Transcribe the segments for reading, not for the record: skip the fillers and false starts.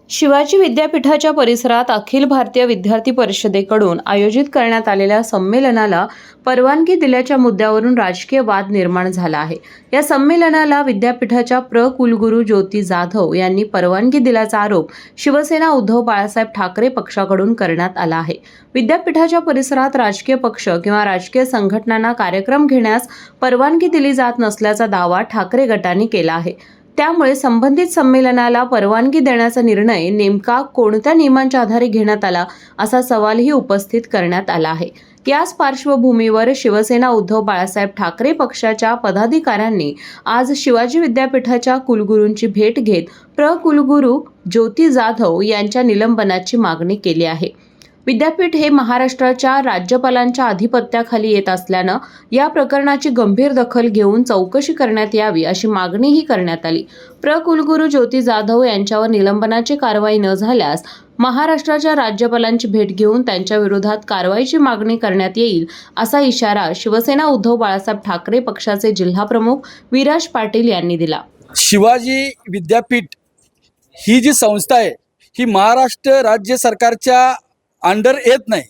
शिवाजी विद्यापीठाच्या परिसरात अखिल भारतीय विद्यार्थी परिषदेकडून आयोजित करण्यात आलेल्या संमेलनाला परवानगी दिल्याच्या मुद्द्यावरून राजकीय वाद निर्माण झाला आहे। या संमेलनाला विद्यापीठाच्या कुलगुरू ज्योती जाधव यांनी परवानगी दिल्याचा आरोप शिवसेना उद्धव बाळासाहेब ठाकरे पक्षाकडून करण्यात आला आहे। विद्यापीठाच्या परिसरात राजकीय पक्ष किंवा राजकीय संघटनांना कार्यक्रम घेण्यास परवानगी दिली जात नसल्याचा दावा ठाकरे गटाने केला आहे। त्यामुळे संबंधित संमेलनाला परवानगी देण्याचा निर्णय नेमका कोणत्या नियमांच्या आधारे घेण्यात आला असा सवालही उपस्थित करण्यात आला आहे। याच पार्श्वभूमीवर शिवसेना उद्धव बाळासाहेब ठाकरे पक्षाच्या पदाधिकाऱ्यांनी आज शिवाजी विद्यापीठाच्या कुलगुरूंची भेट घेत कुलगुरू ज्योती जाधव यांच्या निलंबनाची मागणी केली आहे। विद्यापीठ हे महाराष्ट्राच्या राज्यपालांच्या अधिपत्याखाली येत असल्यानं या प्रकरणाची गंभीर दखल घेऊन चौकशी करण्यात यावी अशी मागणीही करण्यात आली। कुलगुरू ज्योती जाधव यांच्यावर निलंबनाची कारवाई न झाल्यास महाराष्ट्राच्या राज्यपालांची भेट घेऊन त्यांच्या विरोधात कारवाईची मागणी करण्यात येईल असा इशारा शिवसेना उद्धव बाळासाहेब ठाकरे पक्षाचे जिल्हाप्रमुख विराज पाटील यांनी दिला। शिवाजी विद्यापीठ ही जी संस्था आहे ही महाराष्ट्र राज्य सरकारच्या अंडर येत नाही।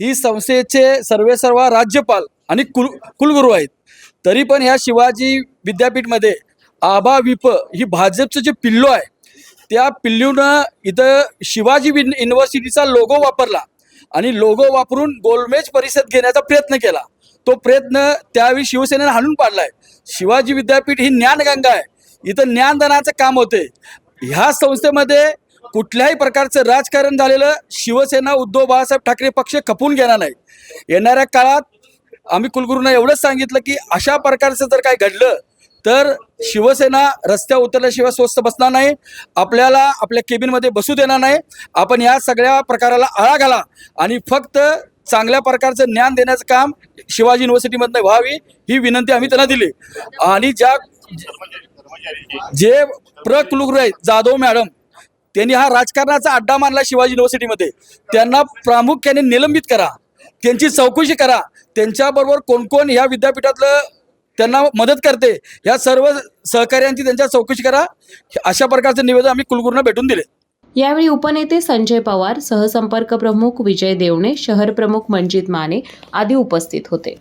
ही संस्थेचे सर्व राज्यपाल आणि कुलगुरू आहेत। तरी पण ह्या शिवाजी विद्यापीठमध्ये आबा विप ही भाजपचं जे पिल्लू आहे त्या पिल्लूनं इथं शिवाजी युनिव्हर्सिटीचा लोगो वापरला आणि लोगो वापरून गोलमेज परिषद घेण्याचा प्रयत्न केला। तो प्रयत्न त्यावेळी शिवसेनेने हाणून पाडलाय। शिवाजी विद्यापीठ ही ज्ञानगंगा आहे, इथं ज्ञानदानाचं काम होते। ह्या संस्थेमध्ये कुठल्याही प्रकारचं राजकारण झालेलं शिवसेना उद्धव बाळासाहेब ठाकरे पक्ष खपून घेणार नाही। येणाऱ्या काळात आम्ही कुलगुरूंना एवढंच सांगितलं की अशा प्रकारचं जर काय घडलं तर शिवसेना रस्त्यावर उतरल्याशिवाय स्वस्त बसणार नाही, आपल्याला आपल्या केबिनमध्ये बसू देणार नाही। आपण या सगळ्या प्रकाराला आळा घाला आणि फक्त चांगल्या प्रकारचं ज्ञान देण्याचं काम शिवाजी युनिव्हर्सिटीमधनं व्हावी ही विनंती आम्ही त्यांना दिली। आणि जे कुलगुरू आहेत जाधव मॅडम त्यांनी हा राजकारणाचा अड्डा मानला शिवाजी युनिव्हर्सिटीमध्ये, त्यांना प्रामुख्याने निलंबित करा, त्यांची चौकशी करा, त्यांच्याबरोबर कोण कोण ह्या विद्यापीठातलं त्यांना मदत करते ह्या सर्व सहकार्यांची त्यांच्या चौकशी करा, अशा प्रकारचं निवेदन आम्ही कुलगुरूंना भेटून दिले। यावेळी उपनेते संजय पवार, सहसंपर्क प्रमुख विजय देवणे, शहर प्रमुख मंजित माने आदी उपस्थित होते।